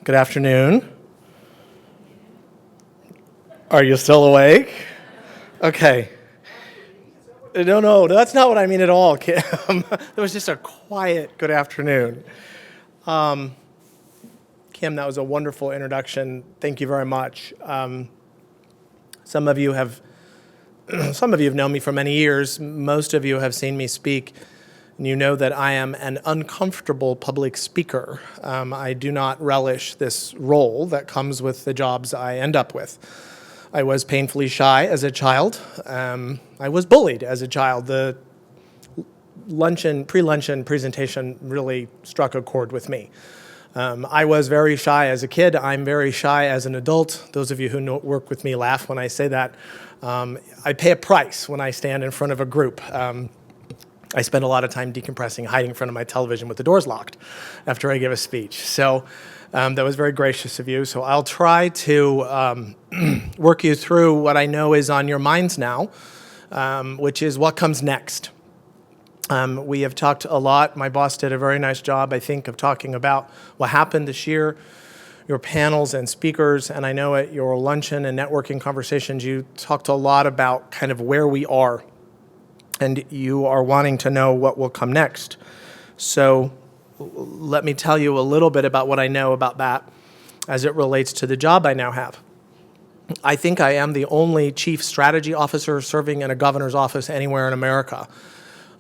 Good afternoon. Are you still awake? Okay. No, that's not what I mean at all, Kim. It was just a quiet good afternoon. Kim, that was a wonderful introduction. Thank you very much. Some of you have known me for many years. Most of you have seen me speak, and you know that I am an uncomfortable public speaker. I do not relish this role that comes with the jobs I end up with. I was painfully shy as a child. I was bullied as a child. The pre-luncheon presentation really struck a chord with me. I was very shy as a kid. I'm very shy as an adult. Those of you who work with me laugh when I say that. I pay a price when I stand in front of a group. I spend a lot of time decompressing, hiding in front of my television with the doors locked after I give a speech. So that was very gracious of you. So I'll try to work you through what I know is on your minds now, which is what comes next. We have talked a lot. My boss did a very nice job, I think, of talking about what happened this year, your panels and speakers, and I know at your luncheon and networking conversations, you talked a lot about kind of where we are, and you are wanting to know what will come next. So let me tell you a little bit about what I know about that as it relates to the job I now have. I think I am the only chief strategy officer serving in a governor's office anywhere in America.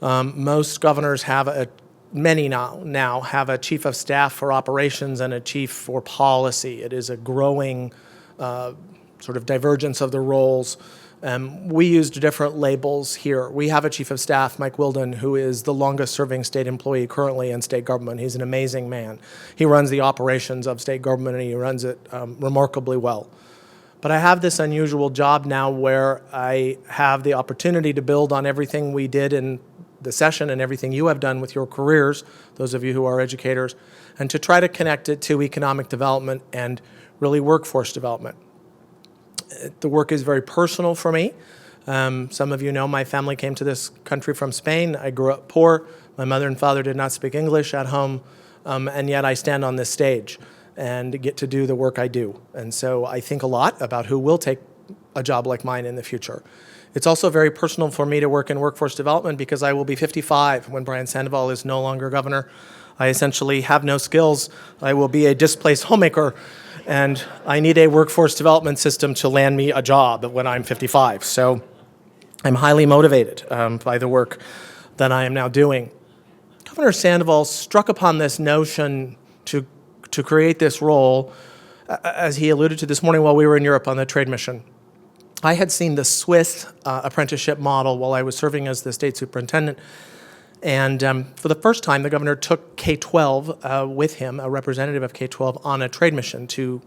Most governors have many now have a chief of staff for operations and a chief for policy. It is a growing sort of divergence of the roles. We used different labels here. We have a chief of staff, Mike Wilden, who is the longest serving state employee currently in state government. He's an amazing man. He runs the operations of state government and he runs it remarkably well. But I have this unusual job now where I have the opportunity to build on everything we did in the session and everything you have done with your careers, those of you who are educators, and to try to connect it to economic development and really workforce development. The work is very personal for me. Some of you know my family came to this country from Spain. I grew up poor. My mother and father did not speak English at home, and yet I stand on this stage and get to do the work I do. And so I think a lot about who will take a job like mine in the future. It's also very personal for me to work in workforce development because I will be 55 when Brian Sandoval is no longer governor. I essentially have no skills. I will be a displaced homemaker, and I need a workforce development system to land me a job when I'm 55. So I'm highly motivated by the work that I am now doing. Governor Sandoval struck upon this notion to create this role, as he alluded to this morning while we were in Europe on the trade mission. I had seen the Swiss apprenticeship model while I was serving as the state superintendent. And for the first time, the governor took K-12 with him, a representative of K-12, on a trade mission to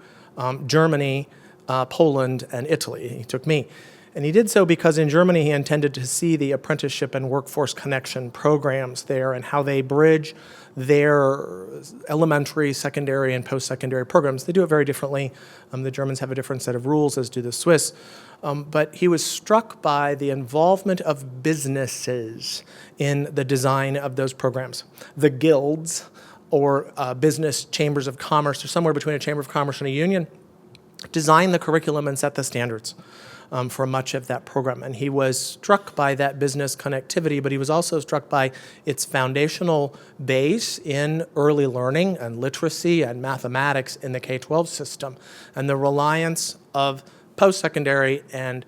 Germany, Poland, and Italy. He took me. And he did so because in Germany, he intended to see the apprenticeship and workforce connection programs there and how they bridge their elementary, secondary, and post-secondary programs. They do it very differently. The Germans have a different set of rules, as do the Swiss. But he was struck by the involvement of businesses in the design of those programs. The guilds, or business chambers of commerce, or somewhere between a chamber of commerce and a union, design the curriculum and set the standards for much of that program. And he was struck by that business connectivity, but he was also struck by its foundational base in early learning and literacy and mathematics in the K-12 system, and the reliance of post-secondary and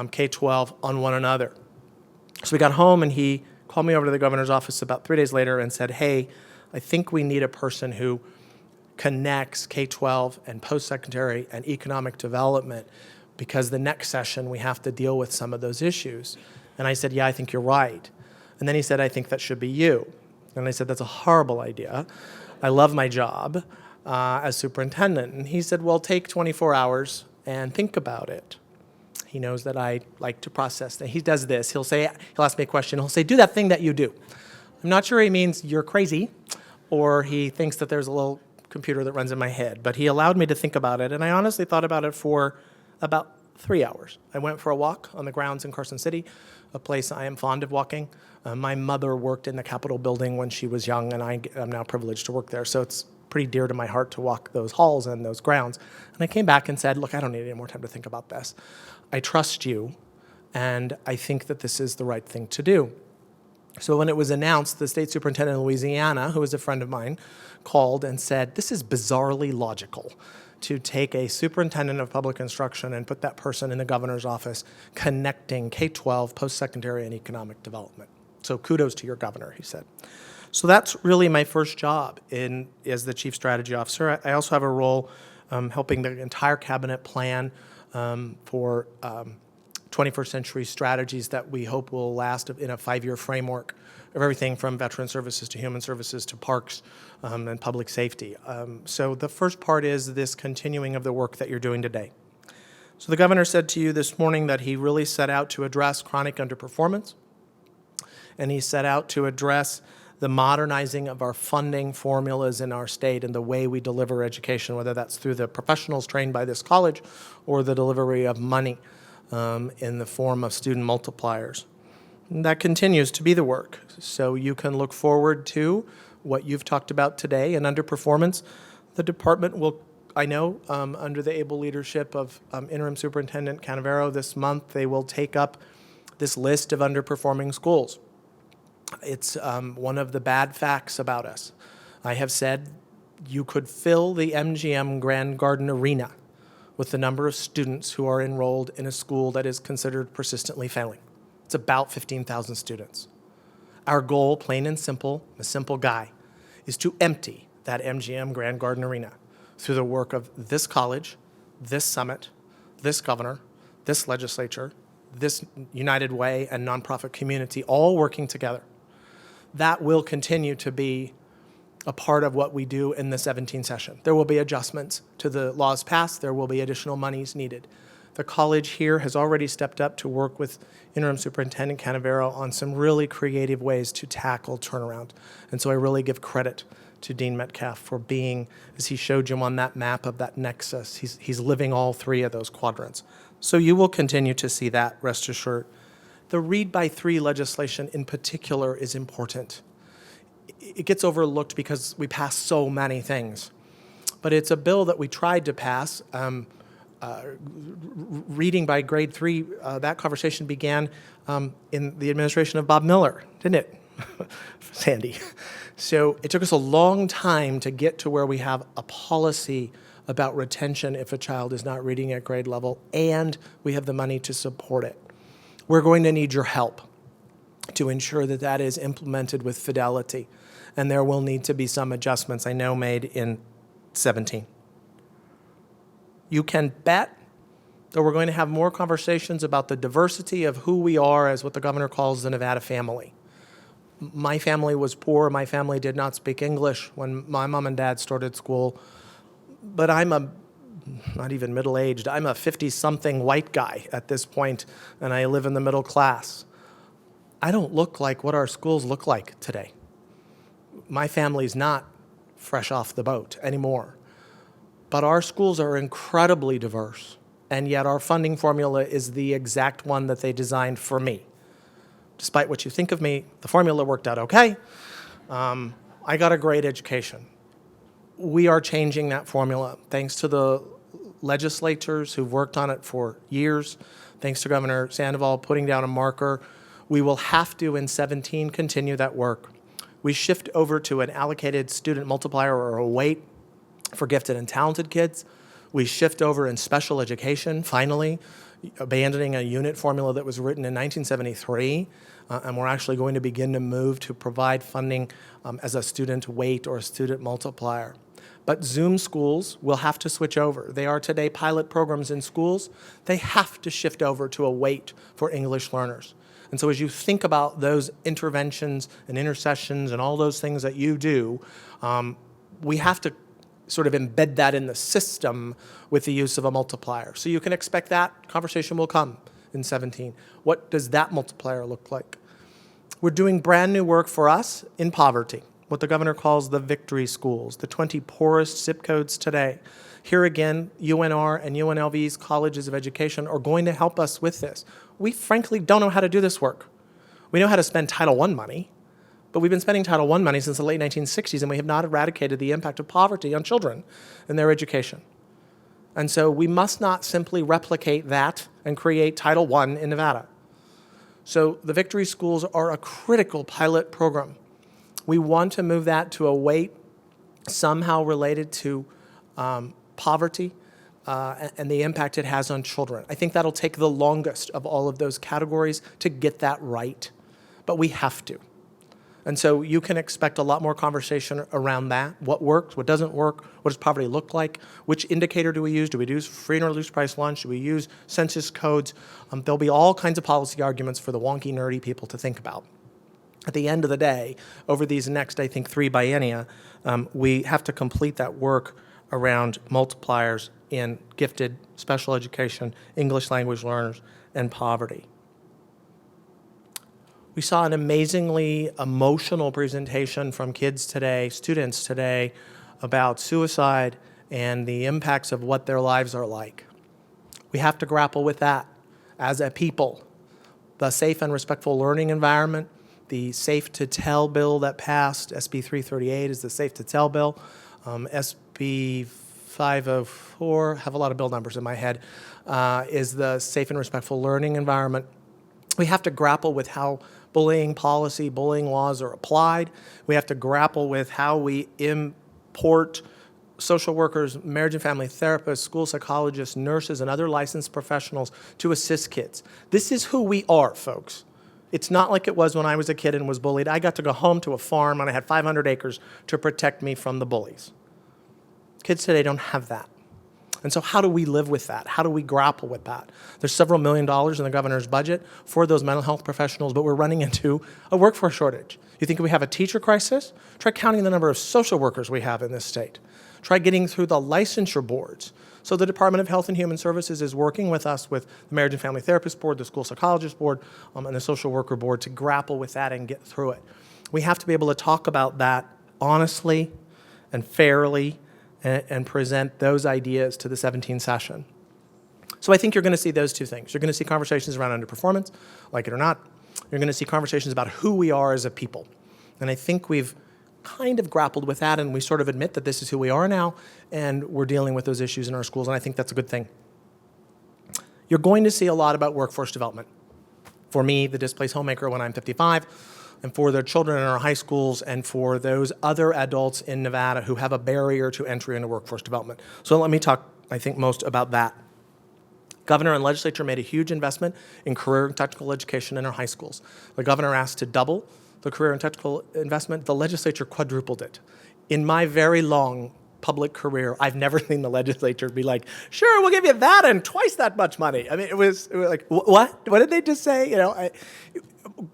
K-12 on one another. So we got home and he called me over to the governor's office about 3 days later and said, hey, I think we need a person who connects K-12 and post-secondary and economic development because the next session we have to deal with some of those issues. And I said, yeah, I think you're right. And then he said, I think that should be you. And I said, that's a horrible idea. I love my job as superintendent. And he said, well, take 24 hours and think about it. He knows that I like to process things. He does this. He'll ask me a question. He'll say, do that thing that you do. I'm not sure he means you're crazy, or he thinks that there's a little computer that runs in my head. But he allowed me to think about it, and I honestly thought about it for about 3 hours. I went for a walk on the grounds in Carson City, a place I am fond of walking. My mother worked in the Capitol building when she was young, and I am now privileged to work there. So it's pretty dear to my heart to walk those halls and those grounds. And I came back and said, look, I don't need any more time to think about this. I trust you, and I think that this is the right thing to do. So when it was announced, the state superintendent of Louisiana, who is a friend of mine, called and said, this is bizarrely logical to take a superintendent of public instruction and put that person in the governor's office connecting K-12, post-secondary, and economic development. So kudos to your governor, he said. So that's really my first job as the chief strategy officer. I also have a role helping the entire cabinet plan for 21st century strategies that we hope will last in a 5-year framework of everything from veteran services to human services to parks and public safety. So the first part is this continuing of the work that you're doing today. So the governor said to you this morning that he really set out to address chronic underperformance, and he set out to address the modernizing of our funding formulas in our state and the way we deliver education, whether that's through the professionals trained by this college or the delivery of money in the form of student multipliers. And that continues to be the work. So you can look forward to what you've talked about today in underperformance. The department will, I know, under the able leadership of Interim Superintendent Canavero this month, they will take up this list of underperforming schools. It's one of the bad facts about us. I have said you could fill the MGM Grand Garden Arena with the number of students who are enrolled in a school that is considered persistently failing. It's about 15,000 students. Our goal, plain and simple, a simple guy, is to empty that MGM Grand Garden Arena through the work of this college, this summit, this governor, this legislature, this United Way and nonprofit community, all working together. That will continue to be a part of what we do in the 17 session. There will be adjustments to the laws passed. There will be additional monies needed. The college here has already stepped up to work with Interim Superintendent Canavero on some really creative ways to tackle turnaround. And so I really give credit to Dean Metcalf for being, as he showed you on that map of that nexus, he's living all three of those quadrants. So you will continue to see that, rest assured. The read by 3 legislation in particular is important. It gets overlooked because we pass so many things. But it's a bill that we tried to pass. Reading by grade 3, that conversation began in the administration of Bob Miller, didn't it, Sandy? So it took us a long time to get to where we have a policy about retention if a child is not reading at grade level, and we have the money to support it. We're going to need your help to ensure that that is implemented with fidelity, and there will need to be some adjustments, I know, made in 17. You can bet that we're going to have more conversations about the diversity of who we are as what the governor calls the Nevada family. My family was poor. My family did not speak English when my mom and dad started school, but I'm not even middle-aged. I'm a 50-something white guy at this point, and I live in the middle class. I don't look like what our schools look like today. My family's not fresh off the boat anymore. But our schools are incredibly diverse, and yet our funding formula is the exact one that they designed for me. Despite what you think of me, the formula worked out okay. I got a great education. We are changing that formula thanks to the legislators who've worked on it for years, thanks to Governor Sandoval putting down a marker. We will have to, in 17, continue that work. We shift over to an allocated student multiplier or a weight for gifted and talented kids. We shift over in special education, finally, abandoning a unit formula that was written in 1973, and we're actually going to begin to move to provide funding as a student weight or a student multiplier. But Zoom schools will have to switch over. They are today pilot programs in schools. They have to shift over to a weight for English learners. And so as you think about those interventions and intercessions and all those things that you do, we have to sort of embed that in the system with the use of a multiplier. So you can expect that conversation will come in 17. What does that multiplier look like? We're doing brand new work for us in poverty, what the governor calls the victory schools, the 20 poorest zip codes today. Here again, UNR and UNLV's colleges of education are going to help us with this. We frankly don't know how to do this work. We know how to spend Title I money, But we've been spending Title I money since the late 1960s, and we have not eradicated the impact of poverty on children and their education. And so we must not simply replicate that and create Title I in Nevada. So the Victory Schools are a critical pilot program. We want to move that to a weight somehow related to poverty and the impact it has on children. I think that'll take the longest of all of those categories to get that right, but we have to. And so you can expect a lot more conversation around that. What works, what doesn't work, what does poverty look like, which indicator do we use? Do we use free and reduced price lunch? Do we use census codes? There'll be all kinds of policy arguments for the wonky, nerdy people to think about. At the end of the day, over these next, I think, 3 biennia, we have to complete that work around multipliers in gifted, special education, English language learners, and poverty. We saw an amazingly emotional presentation from kids today, students today, about suicide and the impacts of what their lives are like. We have to grapple with that as a people. The safe and respectful learning environment, the Safe to Tell bill that passed, SB 338 is the Safe to Tell bill. SB 504, have a lot of bill numbers in my head, is the safe and respectful learning environment. We have to grapple with how bullying policy, bullying laws are applied. We have to grapple with how we import social workers, marriage and family therapists, school psychologists, nurses, and other licensed professionals to assist kids. This is who we are, folks. It's not like it was when I was a kid and was bullied. I got to go home to a farm and I had 500 acres to protect me from the bullies. Kids today don't have that. And so how do we live with that? How do we grapple with that? There's several $1 million in the governor's budget for those mental health professionals, but we're running into a workforce shortage. You think we have a teacher crisis? Try counting the number of social workers we have in this state. Try getting through the licensure boards. So the Department of Health and Human Services is working with us with the Marriage and Family Therapist Board, the School Psychologist Board, and the Social Worker Board to grapple with that and get through it. We have to be able to talk about that honestly and fairly and present those ideas to the 17th session. So I think you're going to see those two things. You're going to see conversations around underperformance, like it or not. You're going to see conversations about who we are as a people. And I think we've kind of grappled with that, and we sort of admit that this is who we are now, and we're dealing with those issues in our schools, and I think that's a good thing. You're going to see a lot about workforce development. For me, the displaced homemaker when I'm 55, and for their children in our high schools, and for those other adults in Nevada who have a barrier to entry into workforce development. So let me talk, I think, most about that. Governor and legislature made a huge investment in career and technical education in our high schools. The governor asked to double the career and technical investment. The legislature quadrupled it. In my very long public career, I've never seen the legislature be like, sure, we'll give you that and twice that much money. I mean, it was like, what? What did they just say? You know,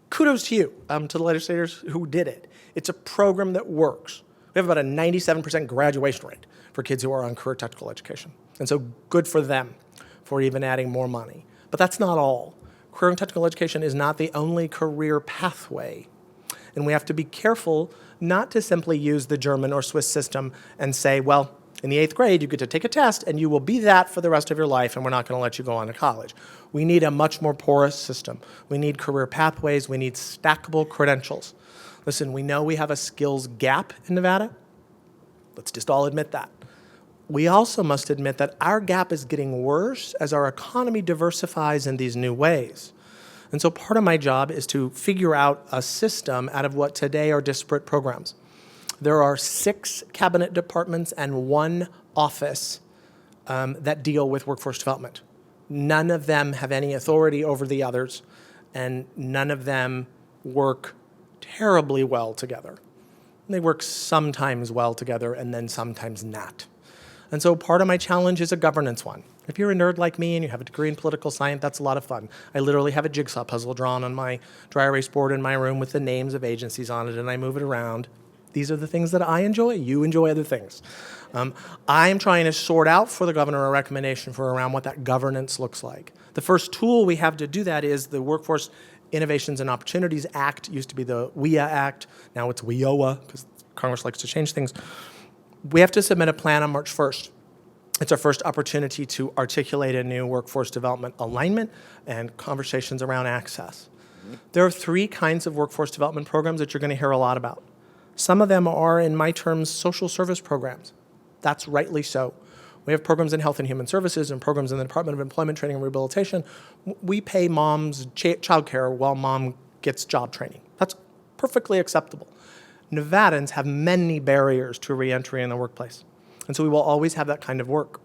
kudos to you, to the legislators who did it. It's a program that works. We have about a 97% graduation rate for kids who are on career technical education. And so good for them for even adding more money. But that's not all. Career and technical education is not the only career pathway. And we have to be careful not to simply use the German or Swiss system and say, well, in the 8th grade, you get to take a test and you will be that for the rest of your life and we're not going to let you go on to college. We need a much more porous system. We need career pathways. We need stackable credentials. Listen, we know we have a skills gap in Nevada. Let's just all admit that. We also must admit that our gap is getting worse as our economy diversifies in these new ways. And so part of my job is to figure out a system out of what today are disparate programs. There are 6 cabinet departments and 1 office that deal with workforce development. None of them have any authority over the others, and none of them work terribly well together. They work sometimes well together and then sometimes not. And so part of my challenge is a governance one. If you're a nerd like me and you have a degree in political science, that's a lot of fun. I literally have a jigsaw puzzle drawn on my dry erase board in my room with the names of agencies on it, and I move it around. These are the things that I enjoy. You enjoy other things. I'm trying to sort out for the governor a recommendation for around what that governance looks like. The first tool we have to do that is the Workforce Innovations and Opportunities Act. It used to be the WIA Act. Now it's WIOA because Congress likes to change things. We have to submit a plan on March 1st. It's our first opportunity to articulate a new workforce development alignment and conversations around access. There are three kinds of workforce development programs that you're going to hear a lot about. Some of them are, in my terms, social service programs. That's rightly so. We have programs in Health and Human Services and programs in the Department of Employment, Training, and Rehabilitation. We pay moms childcare while mom gets job training. That's perfectly acceptable. Nevadans have many barriers to reentry in the workplace, and so we will always have that kind of work.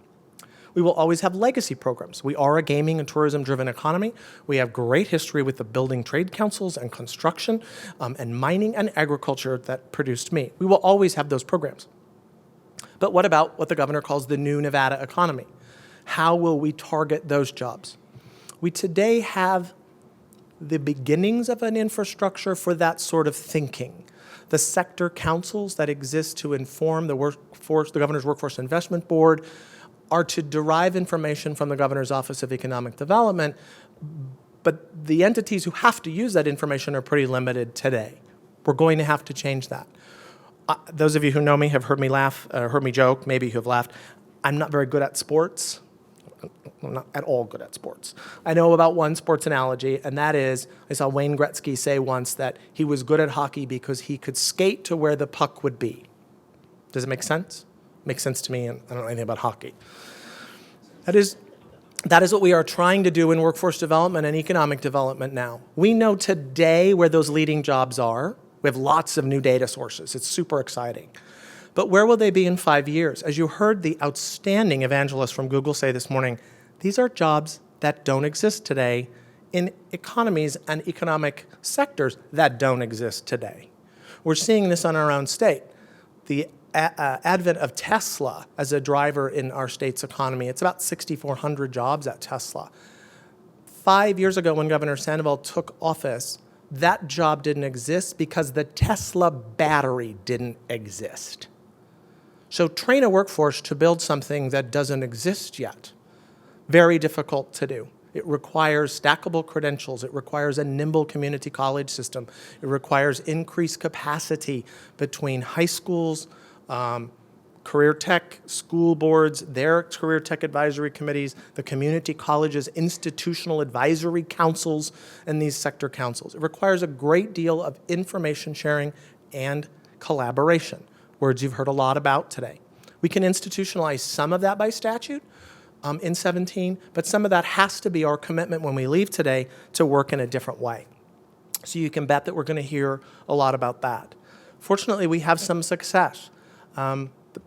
We will always have legacy programs. We are a gaming and tourism-driven economy. We have great history with the building trade councils and construction and mining and agriculture that produced me. We will always have those programs. But what about what the governor calls the new Nevada economy? How will we target those jobs? We today have the beginnings of an infrastructure for that sort of thinking. The sector councils that exist to inform the governor's Workforce Investment Board are to derive information from the governor's Office of Economic Development, but the entities who have to use that information are pretty limited today. We're going to have to change that. Those of you who know me have heard me laugh, heard me joke, maybe you have laughed. I'm not very good at sports. I'm not at all good at sports. I know about one sports analogy, and that is, I saw Wayne Gretzky say once that he was good at hockey because he could skate to where the puck would be. Does it make sense? Makes sense to me, and I don't know anything about hockey. That is what we are trying to do in workforce development and economic development now. We know today where those leading jobs are. We have lots of new data sources. It's super exciting. But where will they be in 5 years? As you heard the outstanding evangelist from Google say this morning, these are jobs that don't exist today in economies and economic sectors that don't exist today. We're seeing this on our own state. The advent of Tesla as a driver in our state's economy, it's about 6,400 jobs at Tesla. 5 years ago when Governor Sandoval took office, that job didn't exist because the Tesla battery didn't exist. So train a workforce to build something that doesn't exist yet. Very difficult to do. It requires stackable credentials. It requires a nimble community college system. It requires increased capacity between high schools, career tech school boards, their career tech advisory committees, the community colleges, institutional advisory councils, and these sector councils. It requires a great deal of information sharing and collaboration, words you've heard a lot about today. We can institutionalize some of that by statute in 17, but some of that has to be our commitment when we leave today to work in a different way. So you can bet that we're going to hear a lot about that. Fortunately, we have some success.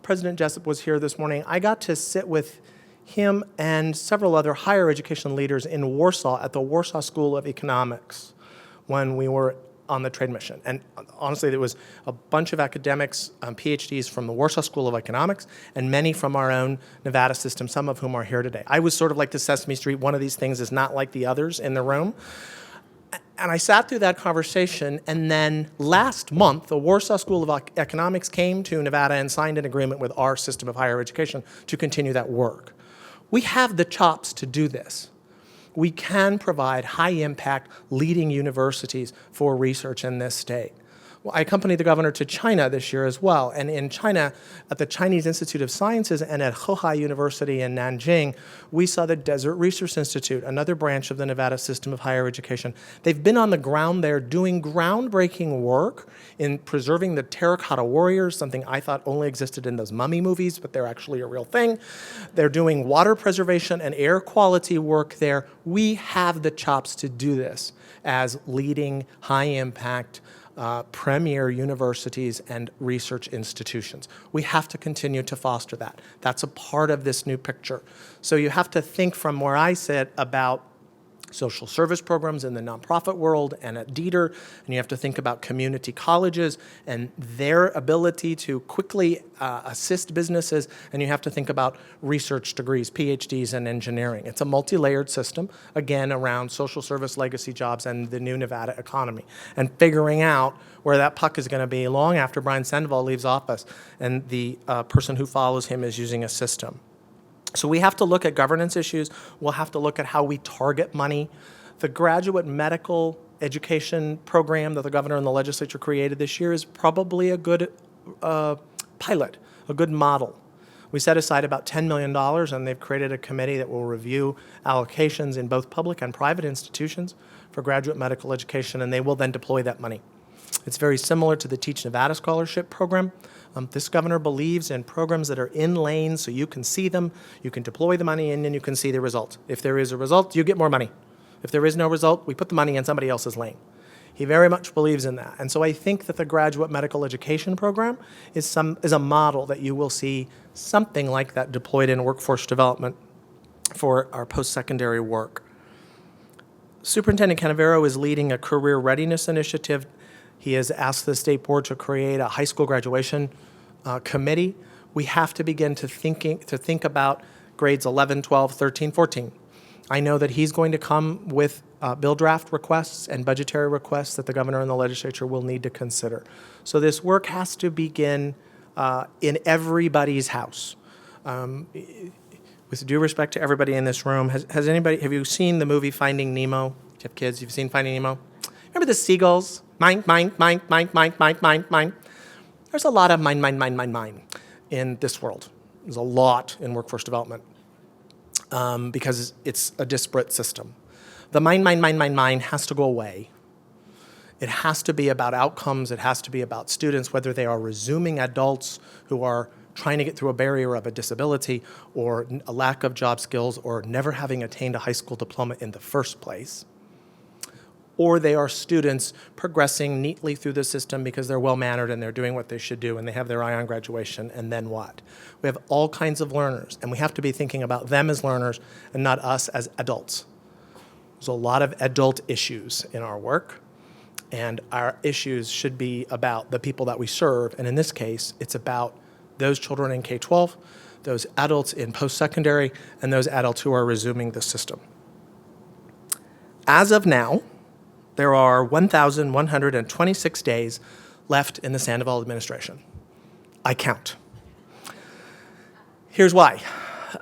President Jessup was here this morning. I got to sit with him and several other higher education leaders in Warsaw at the Warsaw School of Economics when we were on the trade mission. And honestly, there was a bunch of academics, PhDs from the Warsaw School of Economics, and many from our own Nevada system, some of whom are here today. I was sort of like the Sesame Street. One of these things is not like the others in the room. And I sat through that conversation, and then last month, the Warsaw School of Economics came to Nevada and signed an agreement with our system of higher education to continue that work. We have the chops to do this. We can provide high-impact leading universities for research in this state. Well, I accompanied the governor to China this year as well, and in China, at the Chinese Institute of Sciences and at Hohai University in Nanjing, we saw the Desert Research Institute, another branch of the Nevada system of higher education. They've been on the ground there doing groundbreaking work in preserving the terracotta warriors, something I thought only existed in those mummy movies, but they're actually a real thing. They're doing water preservation and air quality work there. We have the chops to do this as leading high-impact premier universities and research institutions. We have to continue to foster that. That's a part of this new picture. So you have to think from where I sit about social service programs in the nonprofit world and at DEETR, and you have to think about community colleges and their ability to quickly assist businesses, and you have to think about research degrees, PhDs in engineering. It's a multi-layered system, again, around social service legacy jobs and the new Nevada economy, and figuring out where that puck is going to be long after Brian Sandoval leaves office and the person who follows him is using a system. So we have to look at governance issues. We'll have to look at how we target money. The graduate medical education program that the governor and the legislature created this year is probably a good pilot, a good model. We set aside about $10 million, and they've created a committee that will review allocations in both public and private institutions for graduate medical education, and they will then deploy that money. It's very similar to the Teach Nevada Scholarship Program. This governor believes in programs that are in lanes so you can see them, you can deploy the money in, and you can see the result. If there is a result, you get more money. If there is no result, we put the money in somebody else's lane. He very much believes in that. And so I think that the graduate medical education program is a model that you will see something like that deployed in workforce development for our post-secondary work. Superintendent Canavero is leading a career readiness initiative. He has asked the state board to create a high school graduation committee. We have to begin to think about grades 11, 12, 13, 14. I know that he's going to come with bill draft requests and budgetary requests that the governor and the legislature will need to consider. So this work has to begin in everybody's house. With due respect to everybody in this room, have you seen the movie Finding Nemo? Do you have kids? You've seen Finding Nemo? Remember the seagulls? Mine, mine, mine, mine, mine, mine, mine, mine. There's a lot of mine, mine, mine, mine, mine in this world. There's a lot in workforce development. Because it's a disparate system. The mine, mine, mine, mine, mine has to go away. It has to be about outcomes. It has to be about students, whether they are resuming adults who are trying to get through a barrier of a disability or a lack of job skills or never having attained a high school diploma in the first place, or they are students progressing neatly through the system because they're well-mannered and they're doing what they should do and they have their eye on graduation, and then what? We have all kinds of learners, and we have to be thinking about them as learners and not us as adults. There's a lot of adult issues in our work, and our issues should be about the people that we serve, and in this case, it's about those children in K-12, those adults in post-secondary, and those adults who are resuming the system. As of now, there are 1,126 days left in the Sandoval administration. I count. Here's why.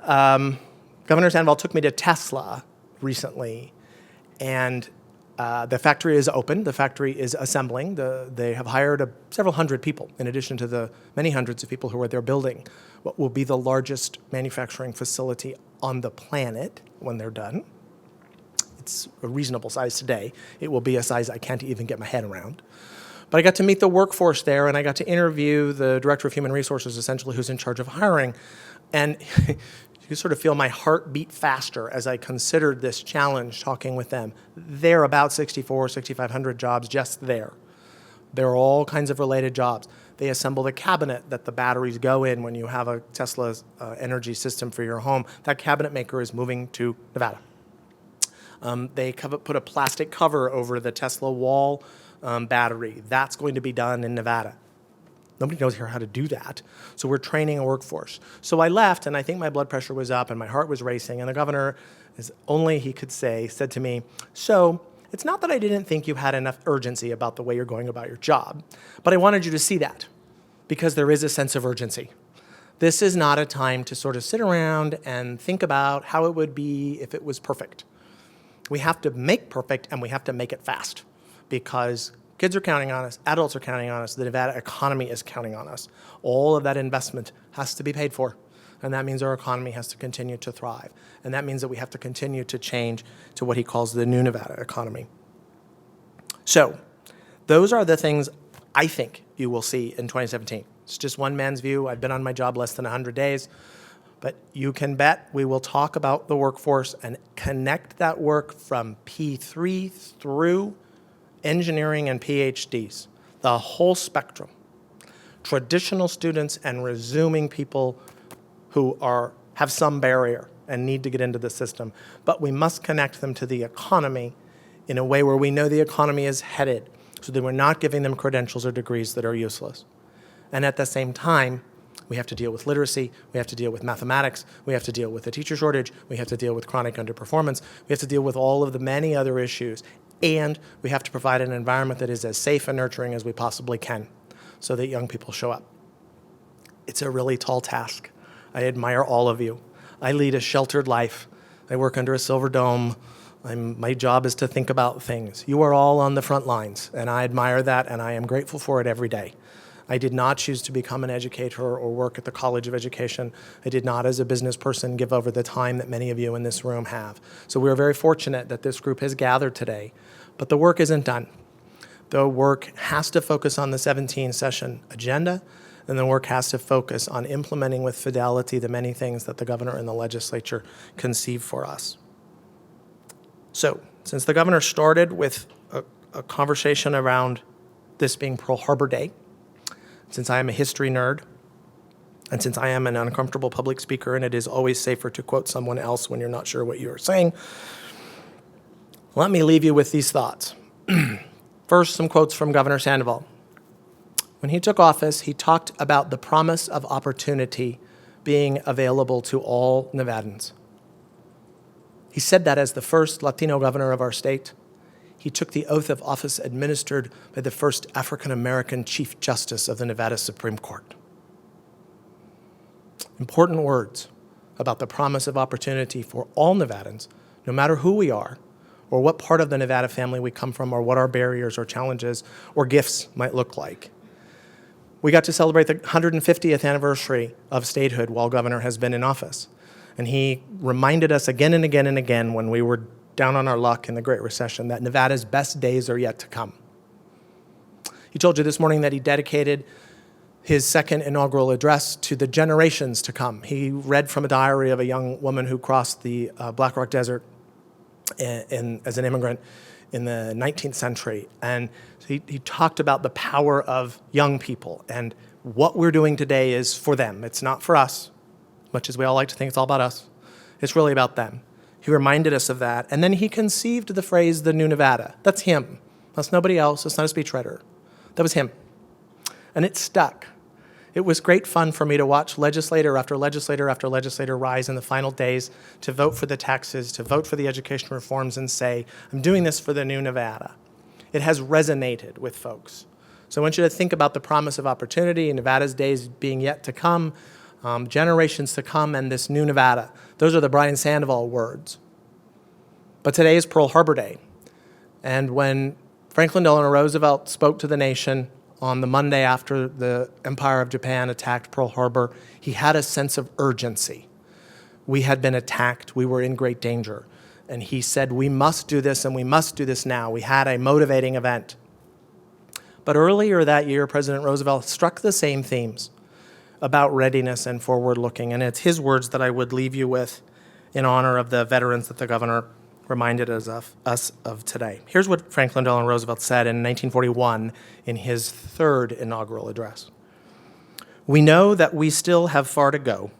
Governor Sandoval took me to Tesla recently, and the factory is open. The factory is assembling. They have hired several hundred people, in addition to the many hundreds of people who are there building what will be the largest manufacturing facility on the planet when they're done. It's a reasonable size today. It will be a size I can't even get my head around. But I got to meet the workforce there, and I got to interview the director of human resources, essentially, who's in charge of hiring. And you sort of feel my heart beat faster as I considered this challenge talking with them. There are about 6,500 jobs just there. There are all kinds of related jobs. They assemble the cabinet that the batteries go in when you have a Tesla energy system for your home. That cabinet maker is moving to Nevada. They put a plastic cover over the Tesla wall battery. That's going to be done in Nevada. Nobody knows here how to do that. So we're training a workforce. So I left, and I think my blood pressure was up, and my heart was racing, and the governor, as only he could say, said to me, so it's not that I didn't think you had enough urgency about the way you're going about your job, but I wanted you to see that, because there is a sense of urgency. This is not a time to sort of sit around and think about how it would be if it was perfect. We have to make perfect, and we have to make it fast, because kids are counting on us, adults are counting on us, the Nevada economy is counting on us. All of that investment has to be paid for, and that means our economy has to continue to thrive. And that means that we have to continue to change to what he calls the new Nevada economy. So those are the things I think you will see in 2017. It's just one man's view. I've been on my job less than 100 days. But you can bet we will talk about the workforce and connect that work from P3 through engineering and PhDs, the whole spectrum. Traditional students and resuming people who have some barrier and need to get into the system. But we must connect them to the economy in a way where we know the economy is headed, so that we're not giving them credentials or degrees that are useless. And at the same time, we have to deal with literacy, we have to deal with mathematics, we have to deal with the teacher shortage, we have to deal with chronic underperformance, we have to deal with all of the many other issues, and we have to provide an environment that is as safe and nurturing as we possibly can so that young people show up. It's a really tall task. I admire all of you. I lead a sheltered life. I work under a silver dome. My job is to think about things. You are all on the front lines, and I admire that, and I am grateful for it every day. I did not choose to become an educator or work at the College of Education. I did not, as a business person, give over the time that many of you in this room have. So we are very fortunate that this group has gathered today, but the work isn't done. The work has to focus on the 17-session agenda, and the work has to focus on implementing with fidelity the many things that the governor and the legislature conceive for us. So, since the governor started with a conversation around this being Pearl Harbor Day, since I am a history nerd, and since I am an uncomfortable public speaker and it is always safer to quote someone else when you're not sure what you are saying, let me leave you with these thoughts. First, some quotes from Governor Sandoval. When he took office, he talked about the promise of opportunity being available to all Nevadans. He said that as the first Latino governor of our state. He took the oath of office administered by the first African-American Chief Justice of the Nevada Supreme Court. Important words about the promise of opportunity for all Nevadans, no matter who we are, or what part of the Nevada family we come from, or what our barriers or challenges or gifts might look like. We got to celebrate the 150th anniversary of statehood while governor has been in office. And he reminded us again and again and again when we were down on our luck in the Great Recession that Nevada's best days are yet to come. He told you this morning that he dedicated his second inaugural address to the generations to come. He read from a diary of a young woman who crossed the Black Rock Desert as an immigrant in the 19th century. And he talked about the power of young people, and what we're doing today is for them. It's not for us, much as we all like to think it's all about us. It's really about them. He reminded us of that, and then he conceived the phrase, the new Nevada. That's him. That's nobody else. It's not a speechwriter. That was him. And it stuck. It was great fun for me to watch legislator after legislator after legislator rise in the final days to vote for the taxes, to vote for the education reforms and say, I'm doing this for the new Nevada. It has resonated with folks. So I want you to think about the promise of opportunity, Nevada's days being yet to come, generations to come, and this new Nevada. Those are the Brian Sandoval words. But today is Pearl Harbor Day. And when Franklin Delano Roosevelt spoke to the nation on the Monday after the Empire of Japan attacked Pearl Harbor, he had a sense of urgency. We had been attacked. We were in great danger. And he said, we must do this, and we must do this now. We had a motivating event. But earlier that year, President Roosevelt struck the same themes about readiness and forward-looking. And it's his words that I would leave you with in honor of the veterans that the governor reminded us of today. Here's what Franklin Delano Roosevelt said in 1941 in his third inaugural address. We know that we still have far to go,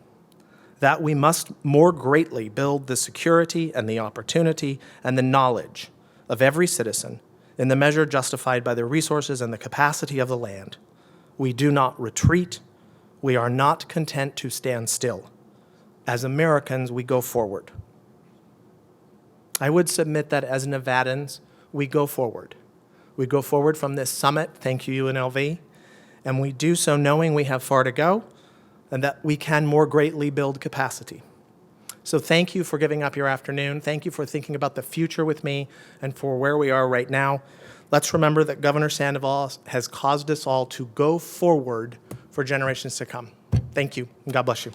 that we must more greatly build the security and the opportunity and the knowledge of every citizen in the measure justified by the resources and the capacity of the land. We do not retreat. We are not content to stand still. As Americans, we go forward. I would submit that as Nevadans, we go forward. We go forward from this summit, thank you, UNLV, and we do so knowing we have far to go and that we can more greatly build capacity. So thank you for giving up your afternoon. Thank you for thinking about the future with me and for where we are right now. Let's remember that Governor Sandoval has caused us all to go forward for generations to come. Thank you, and God bless you.